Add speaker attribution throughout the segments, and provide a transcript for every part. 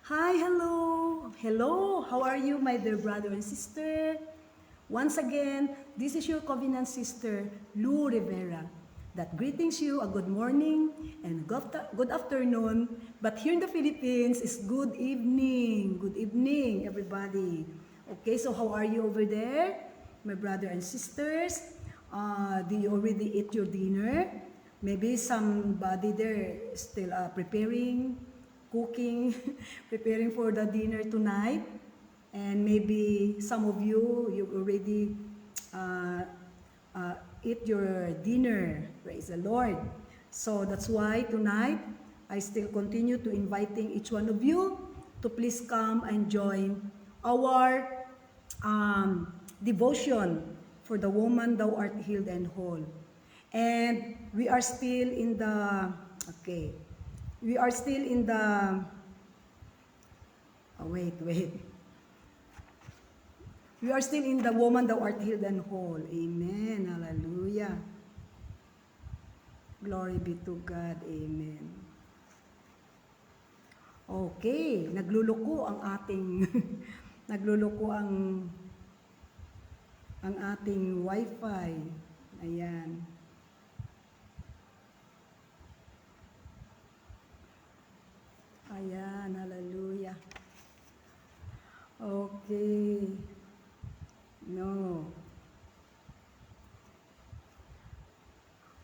Speaker 1: Hi, hello. Hello, how are you, my dear brother and sister? Once again, this is your covenant sister, Lou Rivera, that greetings you a good morning and good afternoon. But here in the Philippines, is good evening. Good evening, everybody. Okay, so how are you over there, my brother and sisters? Do you already eat your dinner? Maybe somebody there still preparing, cooking, preparing for the dinner tonight. And maybe some of you already uh, eat your dinner. Praise the Lord. So that's why tonight, I still continue to inviting each one of you to please come and join our devotion for the woman thou art healed and whole. And we are still in the, okay, we are still in the, oh, wait. We are still in the woman thou art healed and whole. Amen. Hallelujah. Glory be to God. Amen. Okay, nagluluko ang ating nagluluko ang ating wifi. Ayan. Ayan, hallelujah. Okay. No.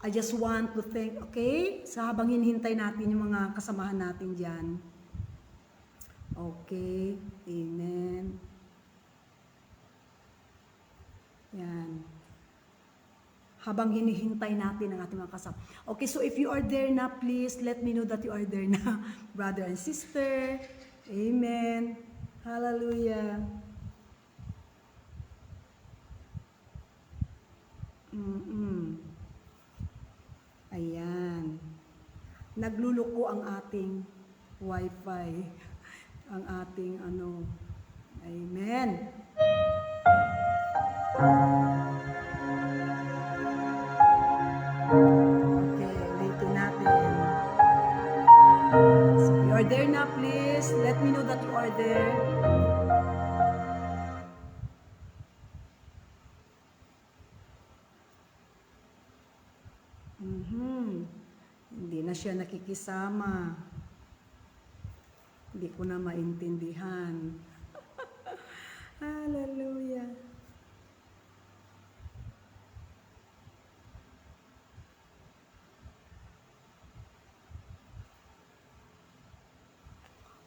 Speaker 1: I just want to thank, okay? Sa habang hinihintay natin yung mga kasamahan natin dyan. Okay. Amen. Yan. Habang hinihintay natin ang ating mga kasama. Okay, so if you are there na, please let me know that you are there na, brother and sister. Amen. Hallelujah. Ayan. Nagluluko ang ating wifi. Ang ating ano. Amen. Okay, ulitin natin. So, if you are there na, please let me know that you are there. Hindi na siya nakikisama. Hindi ko na maintindihan. Hallelujah.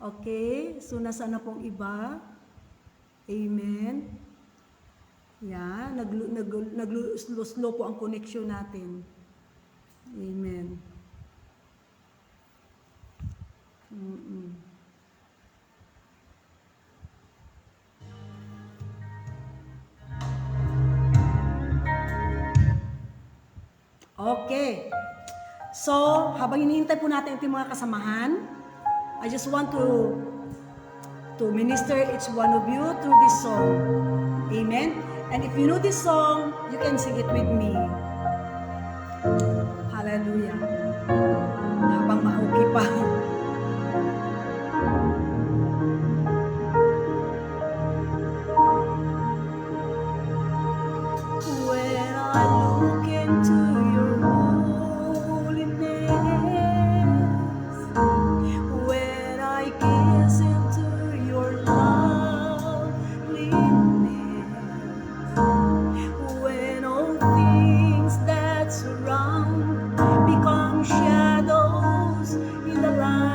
Speaker 1: Okay, so nasaan na pong iba? Amen. Yan, nag-slow po ang connection natin. Amen. Okay. So, habang hinihintay po natin itong mga kasamahan, I just want to minister each one of you through this song. Amen. And if you know this song, you can sing it with me. Hallelujah. Habang mauki pa. When I look into your holiness, when I gaze into your loveliness, when all things that surround become shadows in the light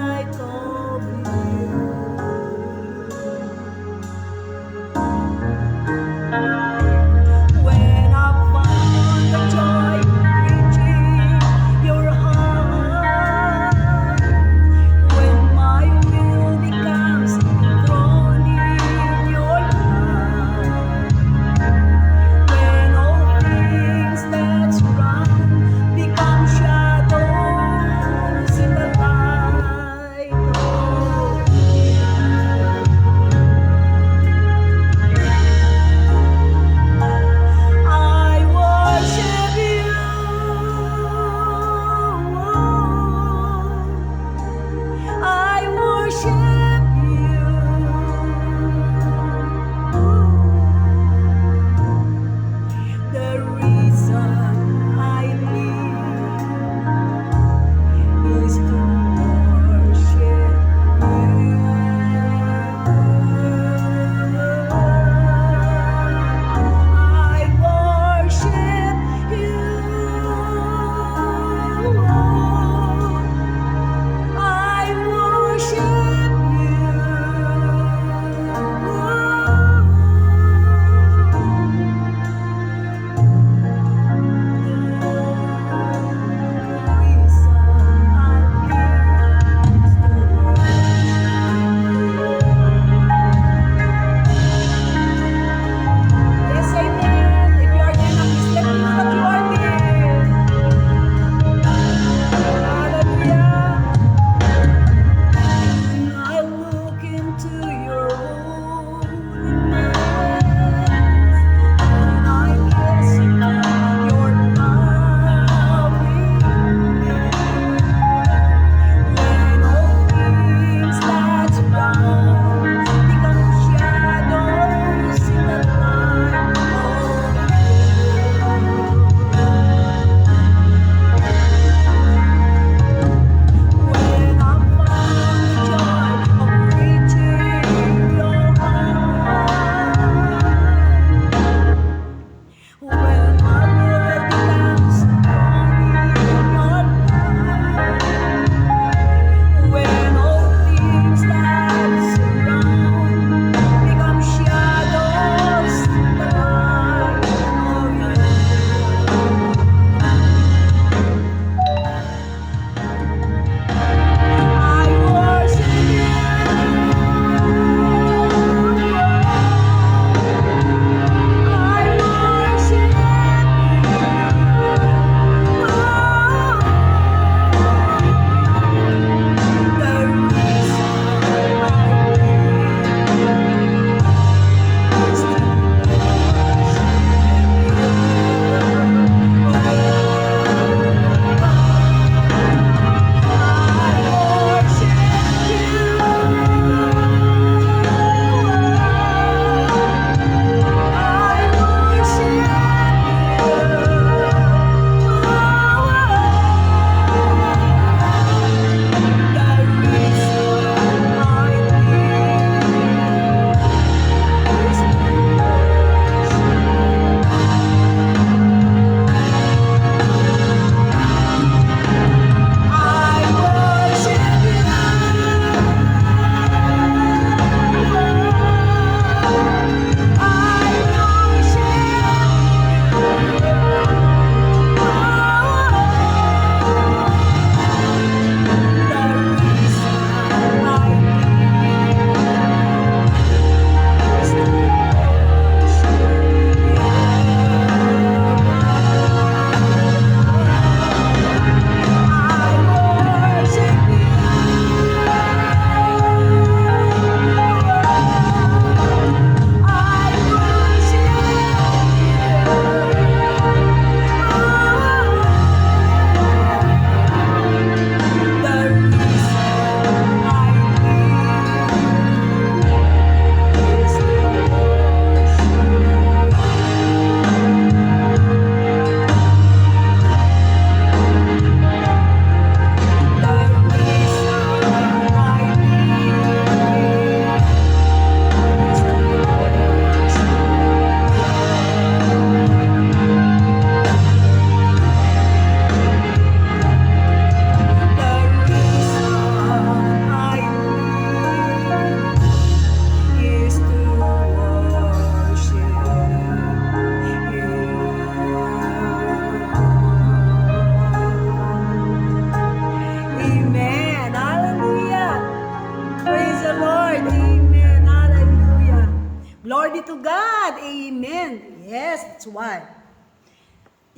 Speaker 1: Glory be to God. Amen. Yes, that's why.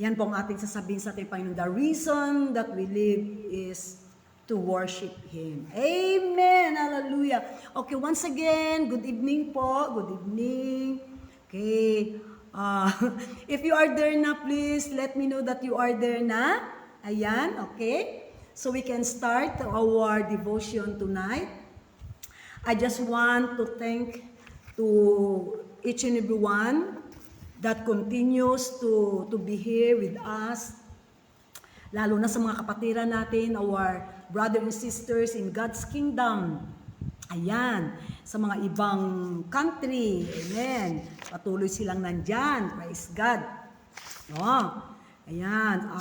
Speaker 1: Yan po ang ating sasabihin sa ating Panginoon. The reason that we live is to worship Him. Amen. Hallelujah. Okay, once again, good evening po. Good evening. Okay. If you are there na, please let me know that you are there na. Ayan, okay. So we can start our devotion tonight. I just want to thank to each and every one that continues to be here with us, lalo na sa mga kapatiran natin, our brothers and sisters in God's kingdom. Ayan, sa mga ibang country, amen, patuloy silang nandyan, praise God. No? Ayan,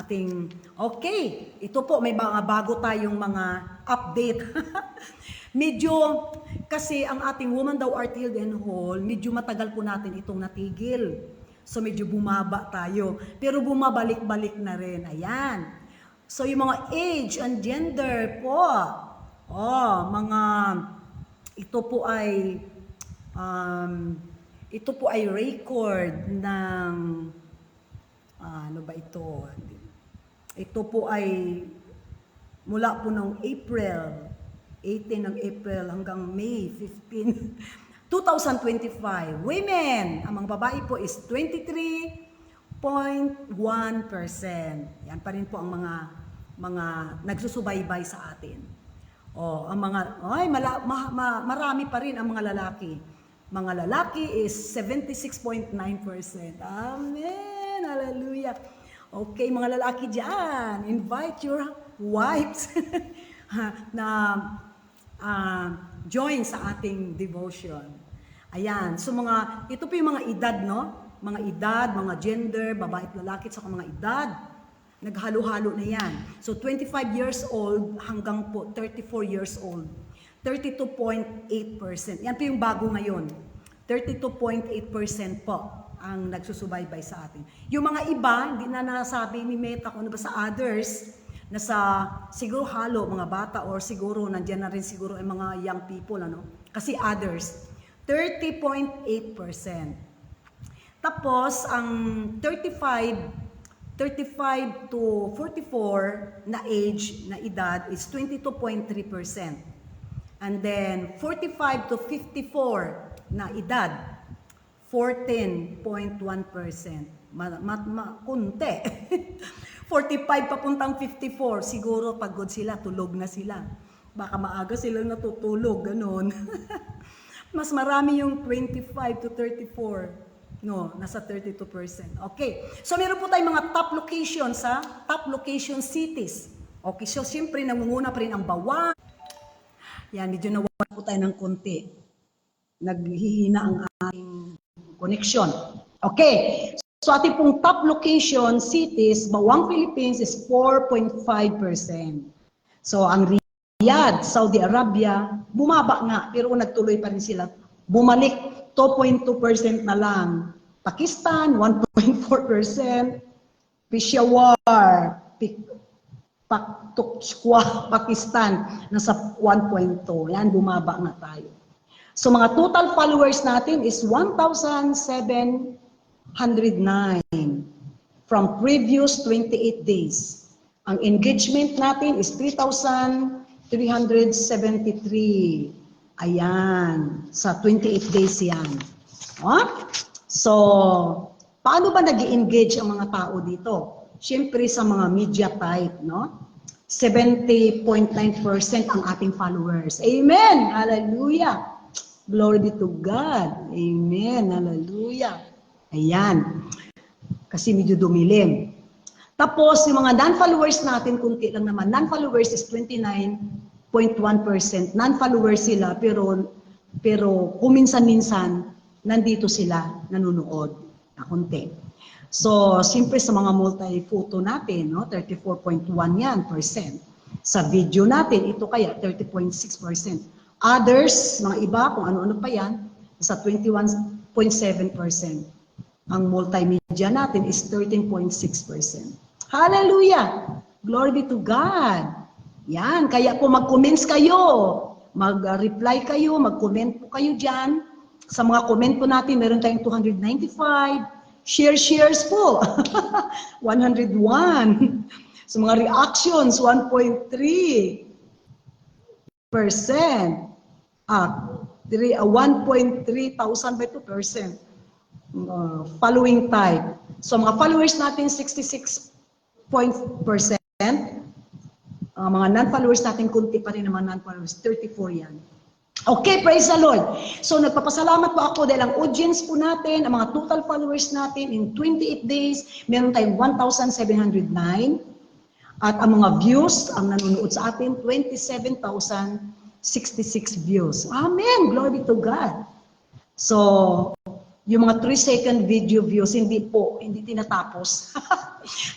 Speaker 1: okay, ito po, may mga bago tayong mga update. Medyo, kasi ang ating Woman Thou Art Healed and Whole, medyo matagal po natin itong natigil. So medyo bumaba tayo. Pero bumabalik-balik na rin. Ayan. So yung mga age and gender po. Ito po ay record ng, ano ba ito? Ito po ay mula po ng April 18 ng April hanggang May 15, 2025. Women, ang mga babae po is 23.1%. Yan pa rin po ang mga nagsusubaybay sa atin. Ang mga marami pa rin ang mga lalaki. Mga lalaki is 76.9%. Amen. Hallelujah. Okay, mga lalaki diyan, invite your wives na join sa ating devotion. Ayan, so ito po yung mga edad, no? Mga edad, mga gender, babae at lalaki, sa mga edad. Naghalo-halo na yan. So 25 years old hanggang po 34 years old. 32.8%. Yan po yung bago ngayon. 32.8% po ang nagsusubaybay sa atin. Yung mga iba, hindi na nasabi ni Meta kung ano ba sa others, nasa siguro halo mga bata or siguro nandiyan na rin siguro ay mga young people, ano? Kasi others 30.8%. Tapos ang 35 to 44 na age na edad is 22.3%. And then 45 to 54 na edad 14.1%. Kunti. 45 papuntang 54, siguro pagod sila, tulog na sila. Baka maaga silang natutulog, ganun. Mas marami yung 25 to 34. No, nasa 32%. Okay. So meron po tayong mga top locations, top location cities. Okay, so siyempre nangunguna pa rin ang Bawang. Yan, medyo nawala po tayo ng konti. Naghihina ang ating connection. Okay. So ating pong top location cities, Bawang, Philippines is 4.5%. So ang Riyadh, Saudi Arabia, bumaba nga, pero nagtuloy pa rin sila. Bumalik, 2.2% na lang. Pakistan, 1.4%. Peshawar, Pakhtunkhwa, Pakistan, nasa 1.2. Yan, bumaba nga tayo. So mga total followers natin is 1,709 from previous 28 days. Ang engagement natin is 3,373. Ayan, sa 28 days yan. So, paano ba nag-engage ang mga tao dito? Siyempre sa mga media type, no? 70.9% ang ating followers. Amen! Hallelujah! Glory be to God. Amen! Hallelujah! Ayan. Kasi medyo dumilim. Tapos, yung mga non-followers natin, kunti lang naman. Non-followers is 29.1%. Non-followers sila, pero kuminsan-minsan, nandito sila, nanonood. Na kunti. So, siyempre sa mga multi-photo natin, no, 34.1 yan percent. Sa video natin, ito kaya 30.6%. Others, mga iba, kung ano-ano pa yan, sa 21.7%. Ang multimedia natin is 13.6%. Hallelujah! Glory be to God! Yan, kaya po mag-comments kayo, mag-reply kayo, mag-comment po kayo dyan. Sa mga comment po natin, meron tayong 295. Shares po, 101. Sa mga reactions, 1.3%. 1.3 thousand by 2%. Following type. So mga followers natin, 66%. Mga non-followers natin, kunti pa rin naman non-followers, 34 yan. Okay, praise the Lord. So nagpapasalamat po ako dahil ang audience po natin, ang mga total followers natin in 28 days, meron tayong 1,709. At ang mga views, ang nanonood sa atin, 27,066 views. Amen! Glory to God. So, yung mga 3-second video views, hindi tinatapos.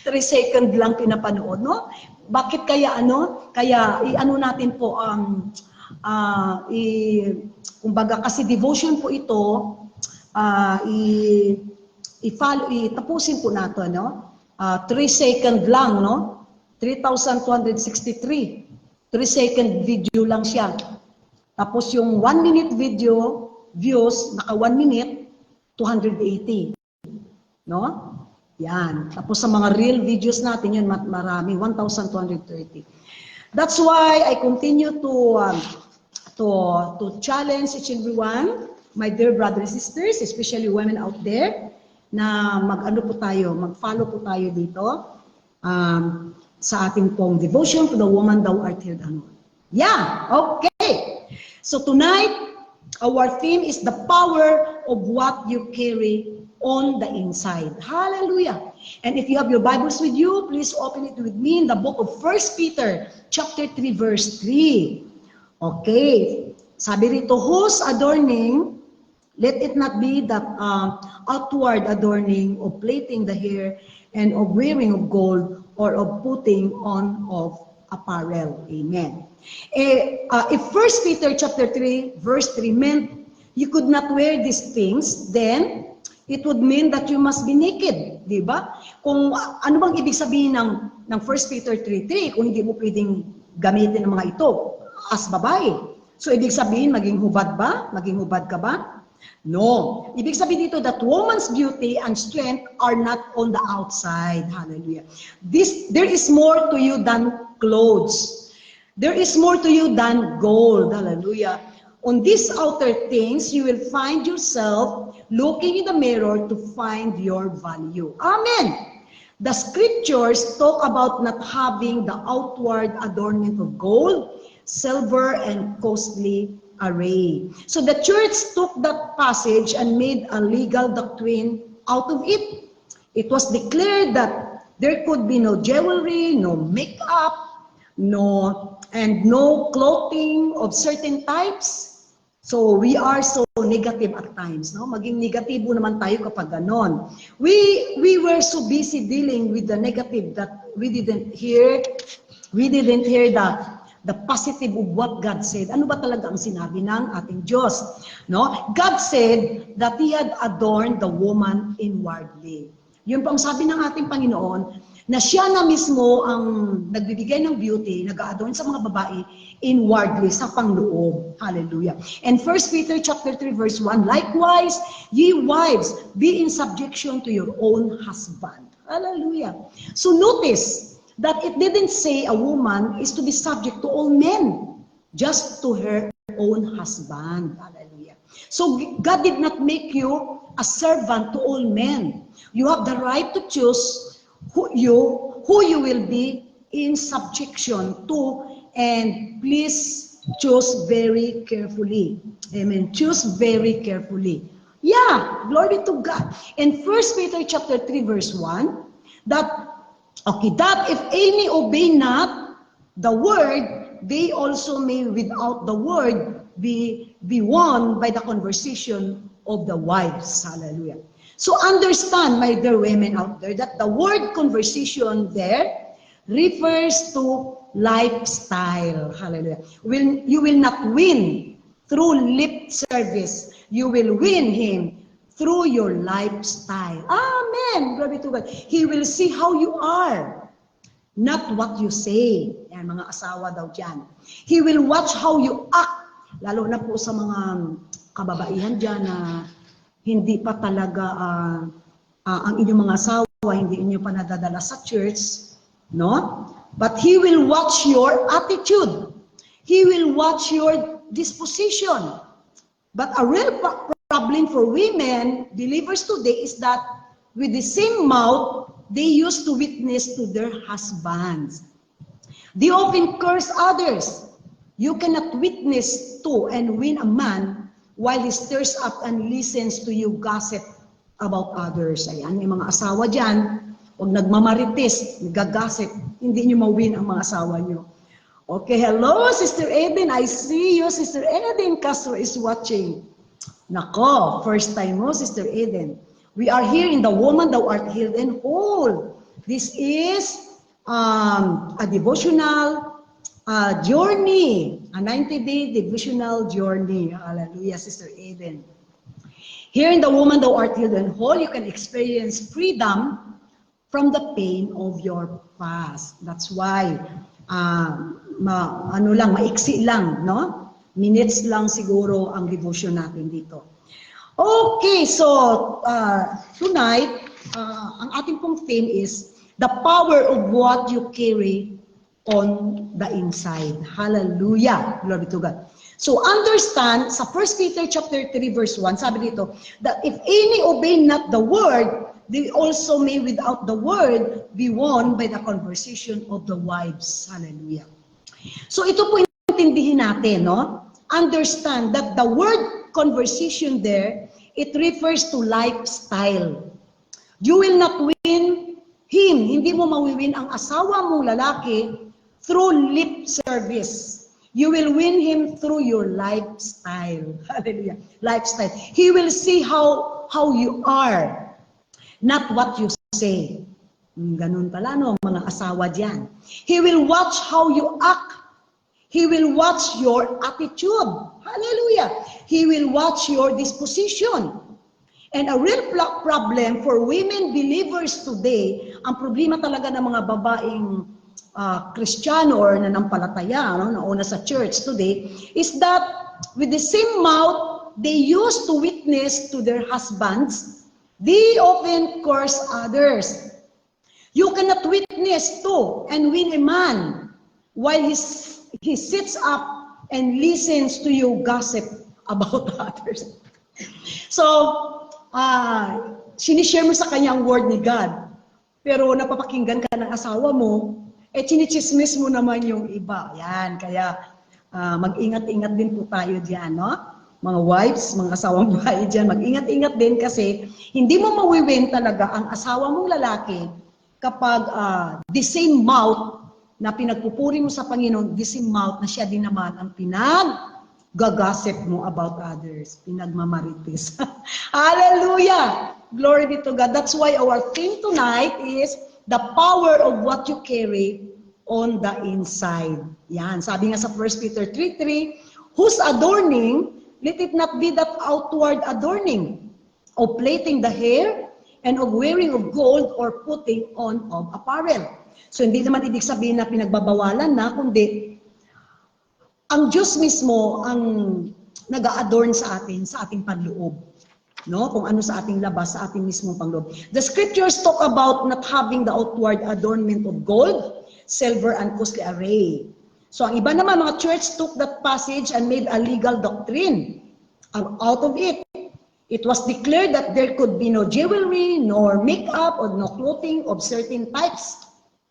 Speaker 1: 3 second lang pinapanood, no? Bakit kaya Kaya natin po kumbaga kasi devotion po ito, tapusin po nato, 3 second lang, 3,263. 3-second video lang siya. Tapos yung 1 minute video views, naka 1 minute, 280. No? Yan. Tapos sa mga real videos natin, yun marami, 1,230. That's why I continue to challenge each and everyone, my dear brothers and sisters, especially women out there, na mag-follow po tayo dito sa ating pong devotion to the woman thou art healed. Yeah, okay. So tonight, our theme is the power of what you carry on the inside. Hallelujah. And if you have your Bibles with you, please open it with me in the book of 1 Peter chapter 3 verse 3. Okay. Sabi rito, whose adorning, let it not be that outward adorning of plaiting the hair and of wearing of gold or of putting on of apparel. Amen. If 1 Peter chapter 3 verse 3 meant you could not wear these things, then it would mean that you must be naked, di ba? Kung ano bang ibig sabihin ng 1 Peter 3:3 kung hindi mo pwedeng gamitin ng mga ito as babae. So ibig sabihin maging hubad ba? Maging hubad ka ba? No. Ibig sabihin dito that woman's beauty and strength are not on the outside. Hallelujah. There is more to you than clothes. There is more to you than gold. Hallelujah. On these outer things, you will find yourself looking in the mirror to find your value. Amen. The scriptures talk about not having the outward adornment of gold, silver, and costly array. So the church took that passage and made a legal doctrine out of it. It was declared that there could be no jewelry, no makeup, no clothing of certain types. So we are so negative at times, no? Maging negatibo naman tayo kapag ganon. We were so busy dealing with the negative that we didn't hear the positive of what God said. Ano ba talaga ang sinabi ng ating Diyos? No? God said that He had adorned the woman inwardly. Yun po ang sabi ng ating Panginoon, na siya na mismo ang nagbibigay ng beauty, nag-a-adorn sa mga babae inwardly, sa pangloob. Hallelujah. And 1 Peter chapter 3 verse 1, likewise, ye wives, be in subjection to your own husband. Hallelujah. So notice that it didn't say a woman is to be subject to all men, just to her own husband. Hallelujah. So God did not make you a servant to all men. You have the right to choose who you will be in subjection to, and please choose very carefully. Amen. Choose very carefully. Yeah, glory to God. In 1 Peter chapter 3 verse 1, that if any obey not the word, they also may without the word be won by the conversation of the wives. Hallelujah. So understand, my dear women out there, that the word conversation there refers to lifestyle. Hallelujah. You will not win through lip service. You will win him through your lifestyle. Amen. Glory to God. He will see how you are, not what you say. Yan, mga asawa daw dyan. He will watch how you act. Lalo na po sa mga kababaihan dyan na hindi pa talaga ang inyong mga asawa, hindi inyo pa nadadala sa church, no? But He will watch your attitude. He will watch your disposition. But a real problem for women, believers today, is that with the same mouth, they used to witness to their husbands. They often curse others. You cannot witness to and win a man while he stirs up and listens to you gossip about others. Ayan, may mga asawa dyan, huwag nagmamarites, nagagossip, hindi nyo mawin ang mga asawa nyo. Okay, hello, Sister Eden. I see you. Sister Eden Castro is watching. Nako, first time mo, Sister Eden. We are here in the Woman Thou Art Healed and Whole. This is a devotional journey, a 90-day devotional journey. Hallelujah, Sister Eden. Here in the Woman Thou Art Healed and Whole, you can experience freedom from the pain of your past. That's why, maiksi lang, no? Minutes lang siguro ang devotion natin dito. Okay, so tonight, ang ating pong theme is the power of what you carry on the inside. Hallelujah! Glory to God. So understand, sa 1 Peter chapter 3 verse 1, sabi dito, that if any obey not the word, they also may without the word be won by the conversation of the wives. Hallelujah. So ito po intindihin natin, no? Understand that the word conversation there, it refers to lifestyle. You will not win him. Hindi mo mawiwin ang asawa mong lalaki through lip service. You will win him through your lifestyle. Hallelujah. Lifestyle. He will see how you are, not what you say. Ganun pala, no, mga asawa dyan. He will watch how you act. He will watch your attitude. Hallelujah. He will watch your disposition. And a real problem for women believers today, ang problema talaga ng mga babaeng Kristiyano or nanampalataya, no, nauna sa church today, is that with the same mouth they used to witness to their husbands, they often curse others. You cannot witness to and win a man while he sits up and listens to you gossip about others. So, sinishare mo sa kanya ang word ni God, pero napapakinggan ka ng asawa mo, chinichismis mo naman yung iba. Yan, kaya mag-ingat-ingat din po tayo diyan, no? Mga wives, mga asawang bahay diyan, mag-ingat-ingat din kasi hindi mo mawiwin talaga ang asawa mong lalaki kapag the same mouth na pinagpupuri mo sa Panginoon, the same mouth na siya din naman ang pinag-gagossip mo about others, pinagmamarites. Hallelujah! Glory be to God. That's why our theme tonight is the power of what you carry on the inside. Yan, sabi nga sa 1 Peter 3:3, whose adorning, let it not be that outward adorning of plaiting the hair and of wearing of gold or putting on of apparel. So hindi naman ibig sabihin na pinagbabawalan na, kundi ang Diyos mismo ang nag-a-adorn sa ating panloob. No? Kung ano sa ating labas, sa ating mismong panloob. The scriptures talk about not having the outward adornment of gold, silver, and costly array. So ang iba naman, mga church took that passage and made a legal doctrine out of it. It was declared that there could be no jewelry, nor makeup, or no clothing of certain types.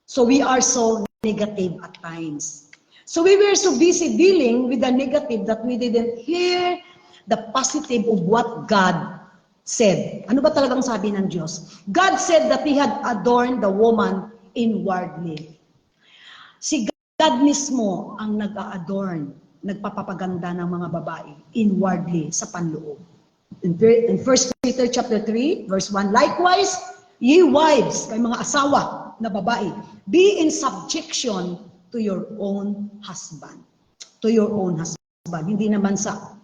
Speaker 1: So we are so negative at times. So we were so busy dealing with the negative that we didn't hear the positive of what God said. Ano ba talagang sabi ng Diyos? God said that He had adorned the woman inwardly. Si God mismo ang nag-a-adorn, nagpapapaganda ng mga babae inwardly sa panloob. In 1 Peter chapter 3, verse 1, likewise, ye wives, kay mga asawa na babae, be in subjection to your own husband. To your own husband. Hindi naman sa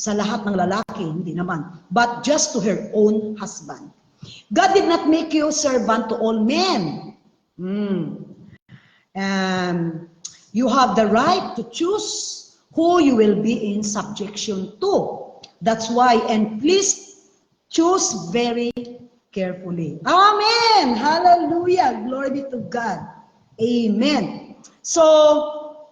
Speaker 1: lahat ng lalaki, hindi naman. But just to her own husband. God did not make you servant to all men. And you have the right to choose who you will be in subjection to. That's why, and please choose very carefully. Amen! Hallelujah! Glory be to God. Amen. So,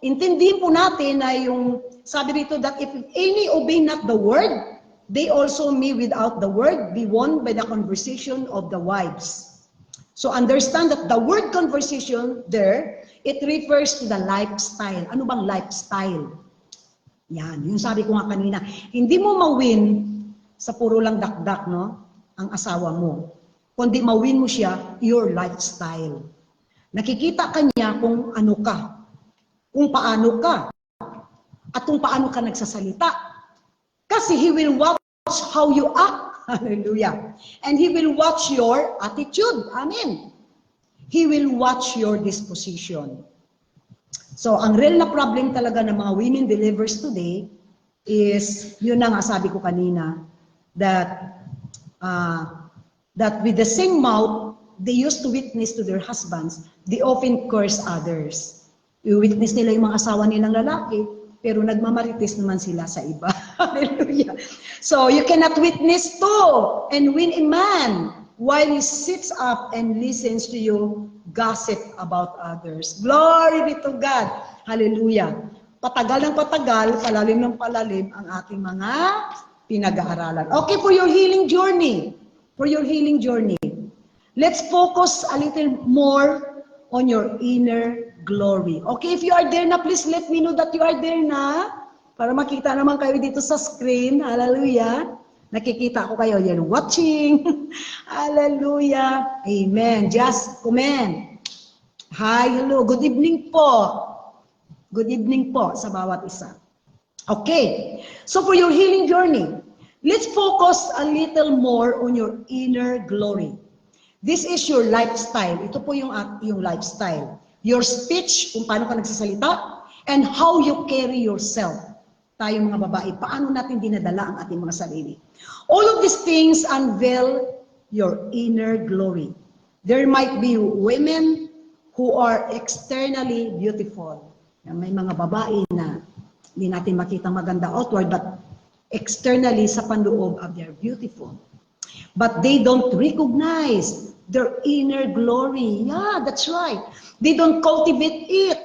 Speaker 1: intindihin po natin na yung sabi rito that if any obey not the word, they also may without the word be won by the conversation of the wives. So understand that the word conversation there, it refers to the lifestyle. Ano bang lifestyle? Yan, yung sabi ko nga kanina, hindi mo mawin sa puro lang dakdak, no? Ang asawa mo. Kundi mawin mo siya, your lifestyle. Nakikita ka niya kung ano ka, kung paano ka, at kung paano ka nagsasalita. Kasi He will watch how you act. Hallelujah. And He will watch your attitude. Amen. He will watch your disposition. So, ang real na problem talaga ng mga women believers today is, yun na nga sabi ko kanina, that with the same mouth, they used to witness to their husbands, they often curse others. I-witness nila yung mga asawa nilang lalaki, pero nagmamarites naman sila sa iba. Hallelujah. So, you cannot witness to and win a man while he sits up and listens to you gossip about others. Glory be to God. Hallelujah. Patagal ng patagal, palalim ng palalim ang ating mga pinag-aaralan. Okay, for your healing journey. For your healing journey. Let's focus a little more on your inner glory. Okay, if you are there na, please let me know that you are there na. Para makita naman kayo dito sa screen. Hallelujah. Nakikita ko kayo. You're watching. Hallelujah. Amen. Just comment. Hi, hello. Good evening po. Good evening po sa bawat isa. Okay. So for your healing journey, let's focus a little more on your inner glory. This is your lifestyle. Ito po yung lifestyle. Your speech, kung paano ka nagsasalita, and how you carry yourself. Tayong mga babae, paano natin dinadala ang ating mga sarili. All of these things unveil your inner glory. There might be women who are externally beautiful. May mga babae na hindi natin makita maganda outward, but externally sa panloob of they're beautiful. But they don't recognize their inner glory. Yeah, that's right. They don't cultivate it.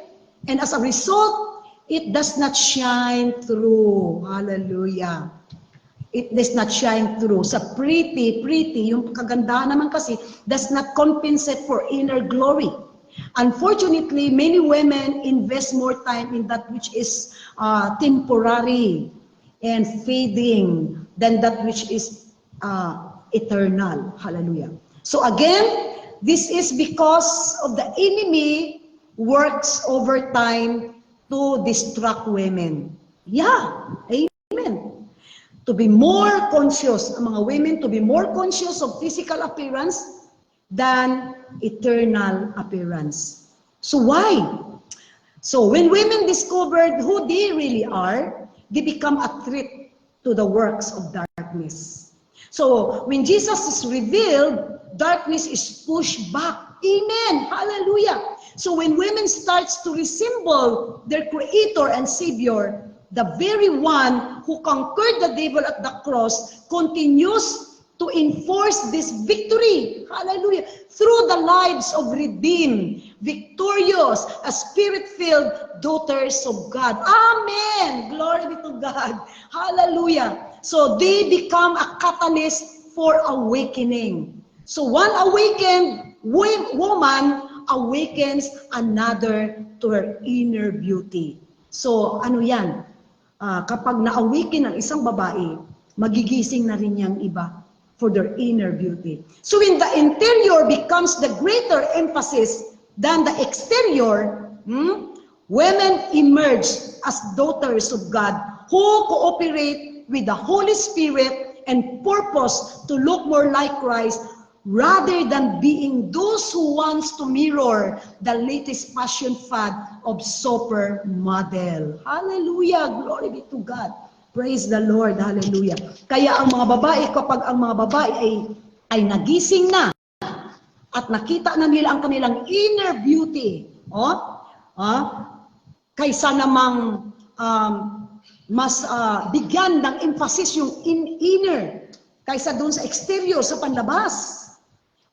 Speaker 1: And as a result, it does not shine through. Hallelujah. It does not shine through. Sa pretty, yung kagandahan naman kasi does not compensate for inner glory. Unfortunately, many women invest more time in that which is temporary and fading than that which is eternal. Hallelujah. So again, this is because of the enemy works overtime to distract women. Yeah, amen. To be more conscious, ang mga women, to be more conscious of physical appearance than eternal appearance. So why? So when women discovered who they really are, they become a threat to the works of darkness. So when Jesus is revealed, darkness is pushed back. Amen. Hallelujah. So when women starts to resemble their Creator and Savior, the very one who conquered the devil at the cross continues to enforce this victory. Hallelujah. Through the lives of redeemed, victorious, spirit-filled daughters of God. Amen. Glory be to God. Hallelujah. So they become a catalyst for awakening. So one awakened woman awakens another to her inner beauty. So ano yan? Kapag na-awaken ang isang babae, magigising na rin yung iba for their inner beauty. So when the interior becomes the greater emphasis than the exterior, women emerge as daughters of God who cooperate with the Holy Spirit and purpose to look more like Christ rather than being those who wants to mirror the latest fashion fad of supermodel. Hallelujah! Glory be to God. Praise the Lord. Hallelujah. Kaya ang mga babae, kapag ang mga babae ay nagising na at nakita na nila ang kanilang inner beauty, kaysa namang mas bigyan ng emphasis yung inner kaysa doon sa exterior, sa panlabas.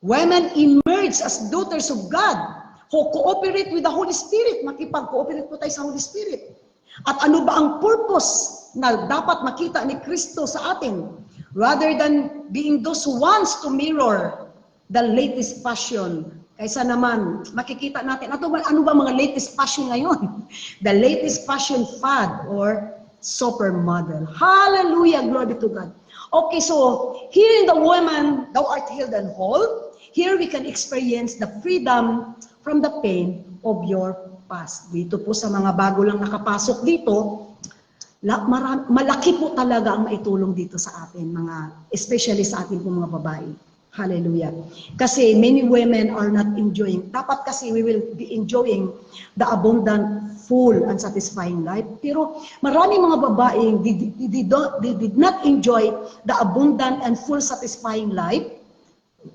Speaker 1: Women emerge as daughters of God who cooperate with the Holy Spirit. Makipag-cooperate po tayo sa Holy Spirit. At ano ba ang purpose na dapat makita ni Kristo sa atin? Rather than being those who wants to mirror the latest fashion. Kaysa naman, makikita natin, ano ba mga latest fashion ngayon? The latest fashion fad or supermodel. Hallelujah, glory to God. Okay, so here in the woman, thou art healed and whole. Here we can experience the freedom from the pain of your past. Dito po sa mga bago lang nakapasok dito, malaki po talaga ang maitulong dito sa atin, especially sa atin po mga babae. Hallelujah. Kasi many women are not enjoying. Dapat kasi we will be enjoying the abundant, full, and satisfying life. Pero marami mga babae, they did not enjoy the abundant and full, satisfying life.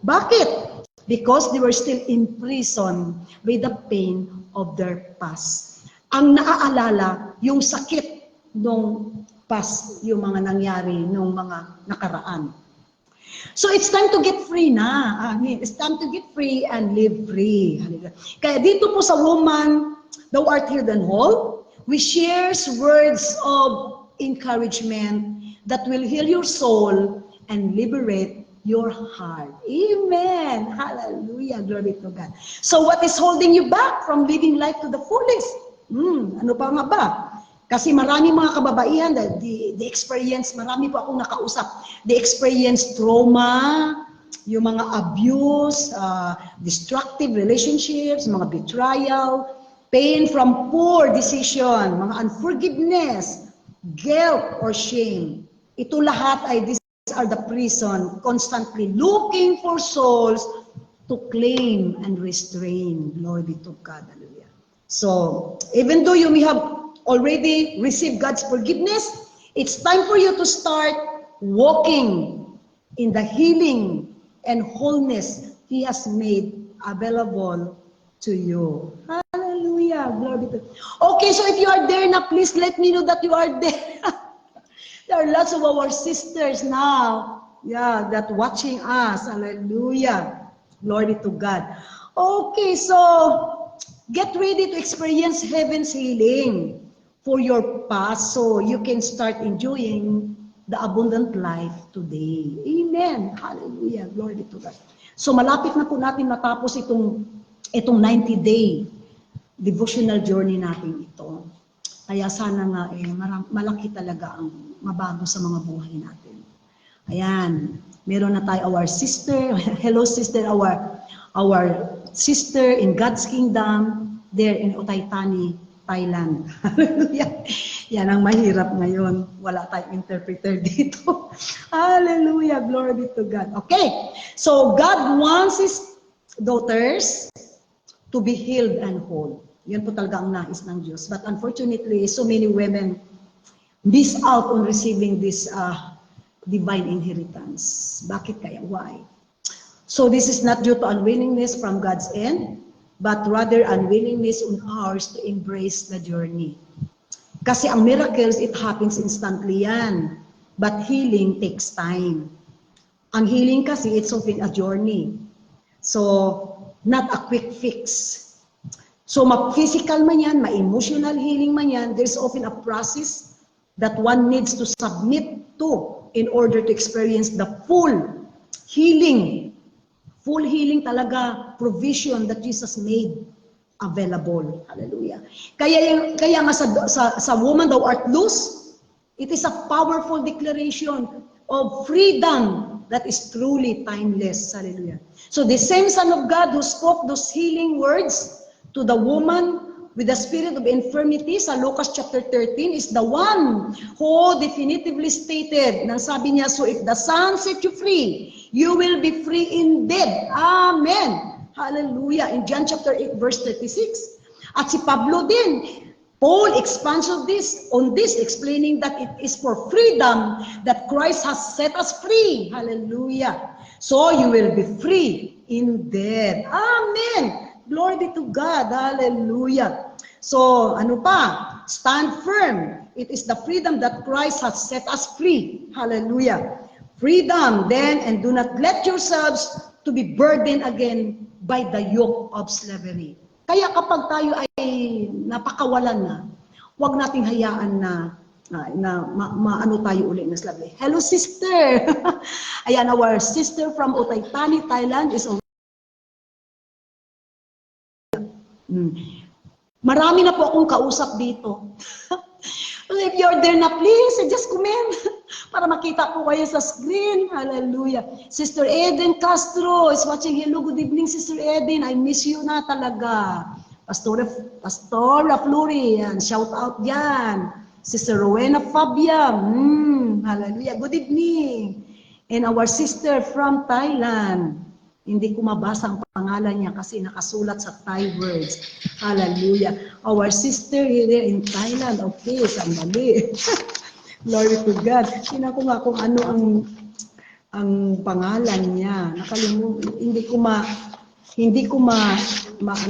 Speaker 1: Bakit? Because they were still in prison with the pain of their past. Ang naaalala, yung sakit nung past, yung mga nangyari nung mga nakaraan. So it's time to get free na. It's time to get free and live free. Kaya dito po sa woman, thou art healed and whole, we shares words of encouragement that will heal your soul and liberate your heart. Amen. Hallelujah. Glory to God. So what is holding you back from living life to the fullest? Ano pa nga ba? Kasi marami mga kababaihan, the experience, marami po akong nakausap, the experience trauma, yung mga abuse, destructive relationships, mga betrayal, pain from poor decision, mga unforgiveness, guilt or shame. Ito lahat ay these are the prison, constantly looking for souls to claim and restrain. Glory be to God. Hallelujah. So, even though you may have already received God's forgiveness, it's time for you to start walking in the healing and wholeness He has made available to you. Hallelujah. Glory to God. Okay, so if you are there now, please let me know that you are there. There are lots of our sisters now, that watching us. Hallelujah. Glory to God. Okay, so get ready to experience heaven's healing for your past so you can start enjoying the abundant life today. Amen. Hallelujah. Glory to God. So malapit na po natin matapos itong 90-day devotional journey natin ito. Kaya sana nga malaki talaga ang mabago sa mga buhay natin. Ayan. Meron na tayo our sister. Hello sister, our sister in God's kingdom there in Otaytani, Thailand. Hallelujah. Yan ang mahirap ngayon. Wala tayong interpreter dito. Hallelujah. Glory be to God. Okay. So, God wants His daughters to be healed and whole. Yan po talaga ang nais ng Diyos. But unfortunately, so many women miss out on receiving this divine inheritance. Bakit kaya? Why? So, this is not due to unwillingness from God's end, but rather unwillingness on ours to embrace the journey. Kasi ang miracles, it happens instantly yan. But healing takes time. Ang healing kasi, it's often a journey. So, not a quick fix. So, ma-physical man yan, ma-emotional healing man yan, there's often a process that one needs to submit to in order to experience the full healing. Full healing talaga, provision that Jesus made available. Hallelujah. Kaya nga sa woman thou art loose, it is a powerful declaration of freedom that is truly timeless. Hallelujah. So the same Son of God who spoke those healing words to the woman with the spirit of infirmity sa Lucas chapter 13 is the one who definitively stated, nang sabi niya, so if the Son set you free, you will be free indeed. Amen. Hallelujah. In John chapter 8 verse 36. At si Pablo din, Paul expands on this, explaining that it is for freedom that Christ has set us free. Hallelujah. So you will be free indeed. Amen. Glory be to God. Hallelujah. So, ano pa? Stand firm It is the freedom that Christ has set us free. Hallelujah. Freedom then, and do not let yourselves to be burdened again by the yoke of slavery. Kaya kapag tayo ay napakawalan na, huwag nating hayaan na maano tayo uli na slavery. Hello, sister! Ayan, our sister from Otaytani, Thailand is Marami na po akong kausap dito. If you're there na, please, just comment para makita po kayo sa screen. Hallelujah. Sister Eden Castro is watching. Hello, good evening, Sister Eden. I miss you na talaga. Pastora Flori, yan. Shout out yan. Sister Rowena Fabia. Hallelujah. Good evening. And our sister from Thailand. Hindi ko mabasa ang pangalan niya kasi nakasulat sa Thai words. Hallelujah. Our sister here in Thailand. Okay, sandali. Glory to God. Tingnan ko nga kung ano ang pangalan niya. Nakalimutan.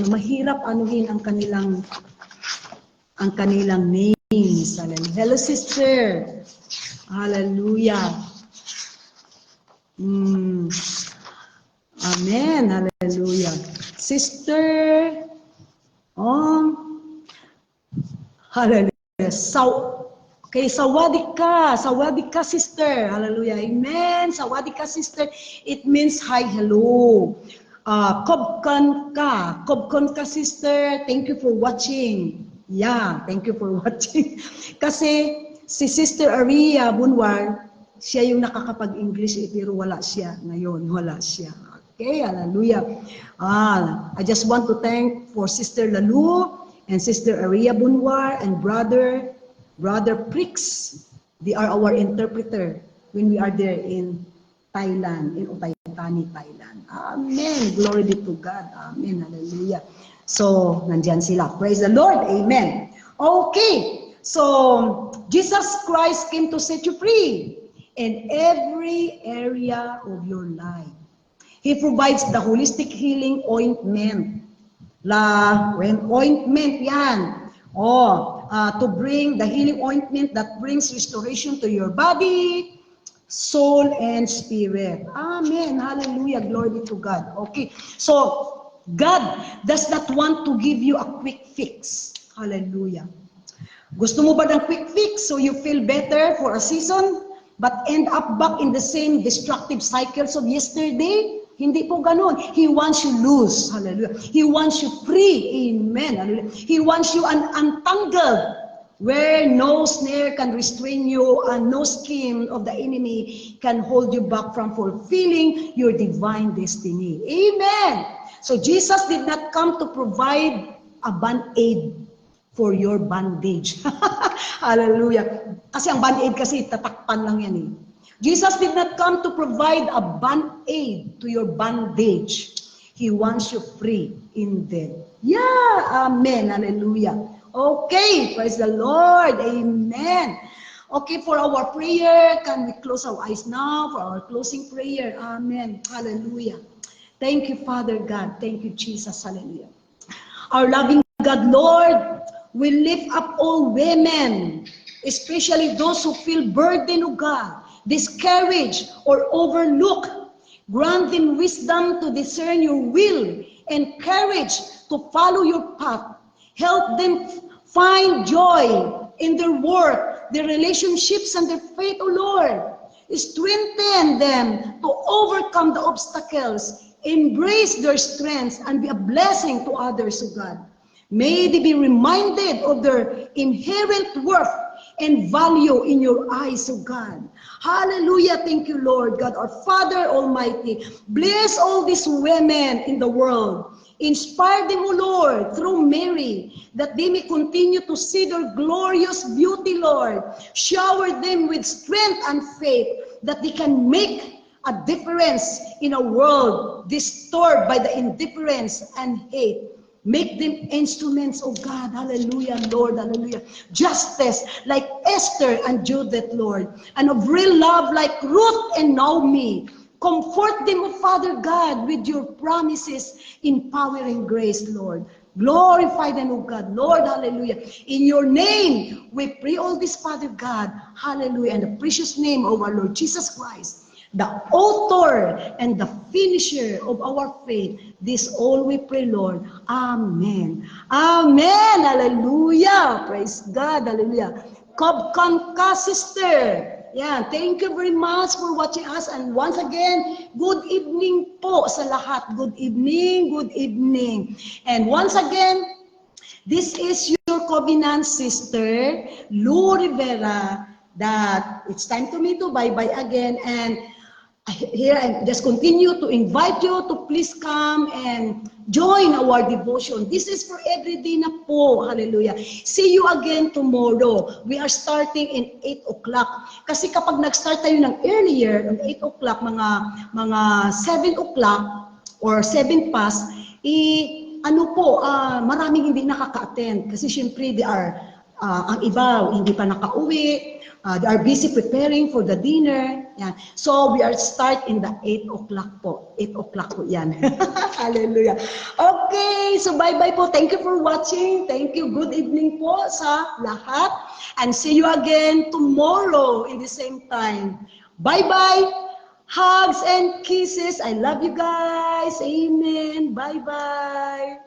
Speaker 1: Mahirap anuhin ang kanilang names. Hallelujah. Hello, sister. Hallelujah. Amen. Hallelujah. Sister. Hallelujah. Okay, sawadika. Sawadika, sister. Hallelujah. Amen. Sawadika, sister. It means hi, hello. Kobkon ka, sister. Thank you for watching. Yeah, thank you for watching. Kasi si Sister Aria Bunwar, siya yung nakakapag-English pero wala siya ngayon. Wala siya. Okay, hallelujah. I just want to thank for Sister Lalu and Sister Aria Bunwar and Brother Prix. They are our interpreter when we are there in Thailand, in Otaytani, Thailand. Amen. Glory be to God. Amen. Hallelujah. So, nandyan sila. Praise the Lord. Amen. Okay. So, Jesus Christ came to set you free in every area of your life. He provides the holistic healing ointment. Ointment yan. To bring the healing ointment that brings restoration to your body, soul, and spirit. Amen. Hallelujah. Glory be to God. Okay. So, God does not want to give you a quick fix. Hallelujah. Gusto mo ba ng quick fix so you feel better for a season, but end up back in the same destructive cycles of yesterday? Hindi po ganun. He wants you loose. Hallelujah. He wants you free. Amen. Hallelujah. He wants you untangled, where no snare can restrain you and no scheme of the enemy can hold you back from fulfilling your divine destiny. Amen. So Jesus did not come to provide a band-aid for your bandage. Hallelujah. Kasi ang band-aid kasi tatakpan lang yan eh. Jesus did not come to provide a band-aid to your bandage. He wants you free in them. Yeah, amen, hallelujah. Okay, praise the Lord, amen. Okay, for our prayer, can we close our eyes now for our closing prayer? Amen, hallelujah. Thank you, Father God. Thank you, Jesus, hallelujah. Our loving God, Lord, we lift up all women, especially those who feel burdened, oh God, discouraged or overlooked. Grant them wisdom to discern your will and courage to follow your path. Help them find joy in their work, their relationships, and their faith, O Lord. Strengthen them to overcome the obstacles, embrace their strengths, and be a blessing to others, O God. May they be reminded of their inherent worth and value in your eyes, O God. Hallelujah. Thank you, Lord God, our Father Almighty. Bless all these women in the world. Inspire them, O Lord, through Mary, that they may continue to see their glorious beauty, Lord. Shower them with strength and faith that they can make a difference in a world disturbed by the indifference and hate. Make them instruments, oh God, hallelujah, Lord, hallelujah. Justice like Esther and Judith, Lord, and of real love like Ruth and Naomi. Comfort them, oh Father God, with your promises, empowering grace, Lord. Glorify them, O God. Lord, hallelujah. In your name, we pray all this, Father God. Hallelujah. In the precious name of our Lord Jesus Christ, the author and the finisher of our faith. This all we pray, Lord. Amen. Amen. Hallelujah. Praise God. Hallelujah. Kabkanka, sister. Yeah, thank you very much for watching us. And once again, good evening po sa lahat. Good evening, good evening. And once again, this is your covenant sister, Lou Rivera, that it's time to me to bye-bye again. And here I just continue to invite you to please come and join our devotion. This is for every day na po. Hallelujah. See you again tomorrow. We are starting in 8 o'clock. Kasi kapag nag-start tayo ng earlier, ng 8 o'clock, mga 7 o'clock or 7 past, maraming hindi nakaka-attend. Kasi syempre, ang iba, hindi pa nakauwi. They are busy preparing for the dinner. Yan. So, we are start in the 8 o'clock po. 8 o'clock po yan. Hallelujah. Okay, so bye-bye po. Thank you for watching. Thank you. Good evening po sa lahat. And see you again tomorrow in the same time. Bye-bye. Hugs and kisses. I love you guys. Amen. Bye-bye.